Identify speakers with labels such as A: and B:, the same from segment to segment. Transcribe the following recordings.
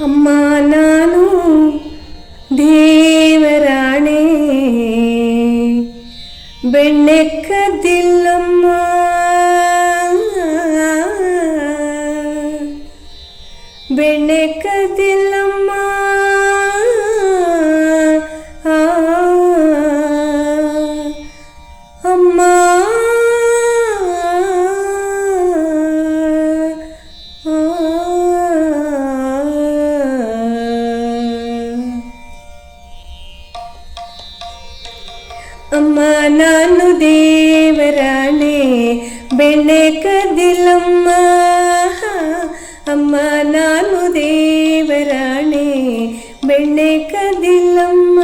A: ಅಮ್ಮ ನಾನು ದೇವರಾಣೆ ಬೆಣ್ಣೆ ಕದ್ದಿಲ್ಲಮ್ಮ, ಬೆಣ್ಣೆ ಕದ್ದಿಲ್ಲಮ್ಮ. ಅಮ್ಮ ಅಮ್ಮ ನಾನು ದೇವರಾಣೆ ಬೆಣ್ಣೆ ಕದ್ದಿಲ್ಲಮ್ಮ, ಅಮ್ಮ ನಾನು ದೇವರಾಣೆ ಬೆಣ್ಣೆ ಕದ್ದಿಲ್ಲಮ್ಮ.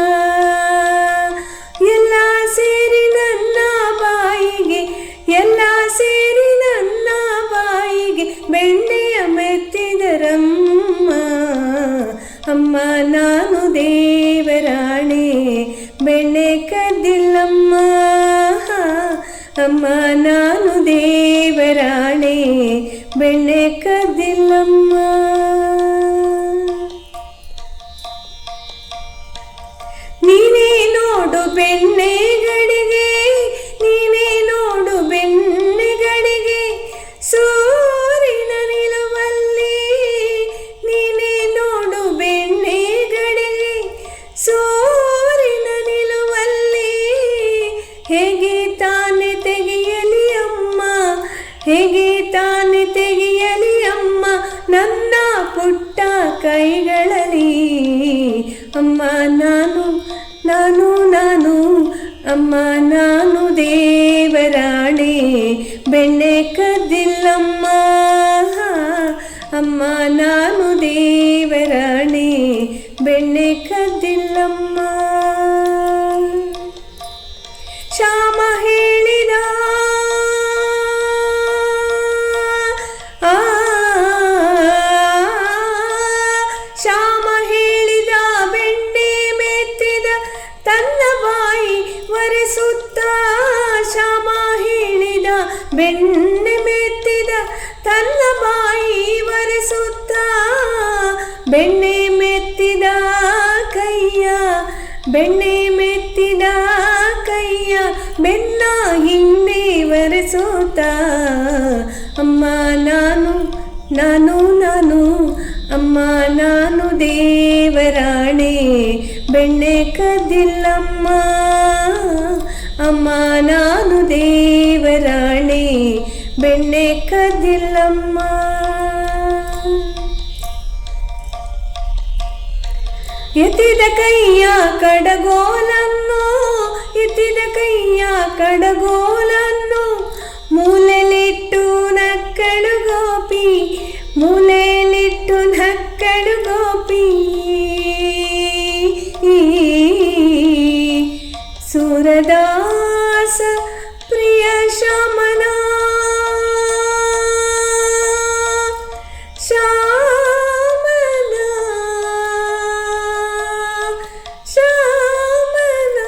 A: ಎಲ್ಲ ಸೇರಿ ನನ್ನ ಬಾಯಿಗೆ, ಎಲ್ಲ ಸೇರಿ ನನ್ನ ಬಾಯಿಗೆ ಬೆಣ್ಣೆಯ ಮೆತ್ತಿದರಮ್ಮ, ಅಮ್ಮ ನಾನು ದೇವರಾಣೆ ಬೆಣ್ಣೆ ಕದ್ದಿಲ್ಲಮ್ಮ, ಅಮ್ಮ ನಾನು ದೇವರಾಣೆ ಬೆಣ್ಣೆ ಕದ್ದಿಲ್ಲಮ್ಮ. ನೀನೇ ನೋಡು ಬೆಣ್ಣೆಗಳಿಗೆ, ನೀನೇ ನೋಡು ಬೆಣ್ಣೆಗಳಿಗೆ ಸೂರಿನ ನಿಲುವಲ್ಲಿ, ನೀನೇ ನೋಡು ಬೆಣ್ಣೆಗಳಿಗೆ ಸೂರಿನ ನಿಲುವಲ್ಲಿ. ಹೇಗೆ ತಾನೆ ತೆಗೆಯಲಿ ಅಮ್ಮ, ಹೇಗೆ ತಾನೆ ತೆಗೆಯಲಿ ಅಮ್ಮ ನನ್ನ ಪುಟ್ಟ ಕೈಗಳಲ್ಲಿ. ಅಮ್ಮ ನಾನು ನಾನು ನಾನು ಅಮ್ಮ ನಾನು ದೇವರಾಣೆ ಬೆಣ್ಣೆ ಕದ್ದಿಲ್ಲಮ್ಮ, ಅಮ್ಮ ನಾನು ದೇವರಾಣೆ ಬೆಣ್ಣೆ ಕದ್ದಿಲ್ಲಮ್ಮ. ಶ್ಯಾಮ ಹೇಳಿದ ಶ್ಯಾಮ ಹೇಳಿದ ಬೆಣ್ಣೆ ಮೆತ್ತಿದ ತನ್ನ ಬಾಯಿ ಒರೆಸುತ್ತ, ಶ್ಯಾಮ ಹೇಳಿದ ಬೆಣ್ಣೆ ಮೆತ್ತಿದ ತನ್ನ ಬಾಯಿ ಒರೆಸುತ್ತ, ಬೆಣ್ಣೆ ಮೆತ್ತಿದ ಕೈಯ, ಬೆಣ್ಣೆ ಮೆತ್ತಿದ ಕೈಯ ಬೆನ್ನ ಹಿಂದೆ ಒರೆಸುತ್ತ. ಅಮ್ಮ ನಾನು ನಾನು ನಾನು ಅಮ್ಮ ನಾನು ದೇವರಾಣೆ ಬೆಣ್ಣೆ ಕದ್ದಿಲ್ಲಮ್ಮ, ಅಮ್ಮ ನಾನು ದೇವರಾಣೆ ಬೆಣ್ಣೆ ಕದ್ದಿಲ್ಲಮ್ಮ. ಎತ್ತಿದ ಕೈಯ ಕಡಗೋಲನ್ನು, ಎತ್ತಿದ ಕೈಯ ಕಡಗೋಲನ್ನು ಮೂಲೆಲಿಟ್ಟು ನಕ್ಕಳು ಗೋಪಿ, ಮೂಲೆಲಿಟ್ಟು ನಕ್ಕಳು ಗೋಪಿ. ಸೂರದಾಸ ಪ್ರಿಯ ಶ್ಯಾಮನ, ಶ್ಯಾಮನ ಶ್ಯಾಮನ.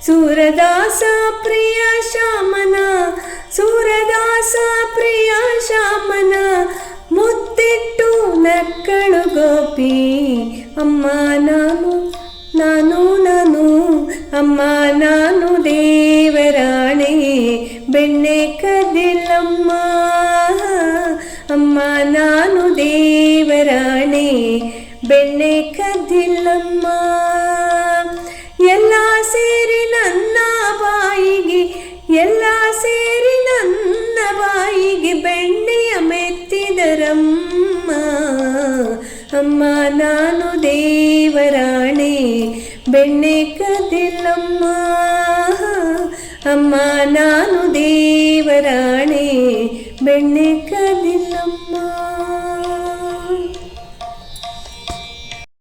A: ಸೂರದಾಸ ಪ್ರಿಯ ಶ್ಯಾಮನ, ಸೂರದಾಸ ಪ್ರಿಯ ಶ್ಯಾಮನ ಮುತ್ತಿಟ್ಟು ನಕ್ಕಳು ಗೋಪಿ. ಅಮ್ಮ ನಾನು ನಾನು ನಾನು ಅಮ್ಮ ನಾನು ದೇವರಾಣೆ ಬೆಣ್ಣೆ ಕದ್ದಿಲ್ಲಮ್ಮ, ಅಮ್ಮ ನಾನು ದೇವರಾಣೆ ಬೆಣ್ಣೆ ಕದ್ದಿಲ್ಲಮ್ಮ. ಎಲ್ಲ ಸೇರಿ ನನ್ನ ಬಾಯಿಗೆ, ಎಲ್ಲ ಸೇರಿ ನನ್ನ ಬಾಯಿಗೆ ಬೆಣ್ಣೆಯ ಮೆತ್ತಿದರಮ್ಮ, ಅಮ್ಮ ನಾನು ದೇವರಾಣೆ ಬೆಣ್ಣೆ ಕದ್ದಿಲ್ಲಮ್ಮ, ಅಮ್ಮ ನಾನು ದೇವರಾಣೆ ಬೆಣ್ಣೆ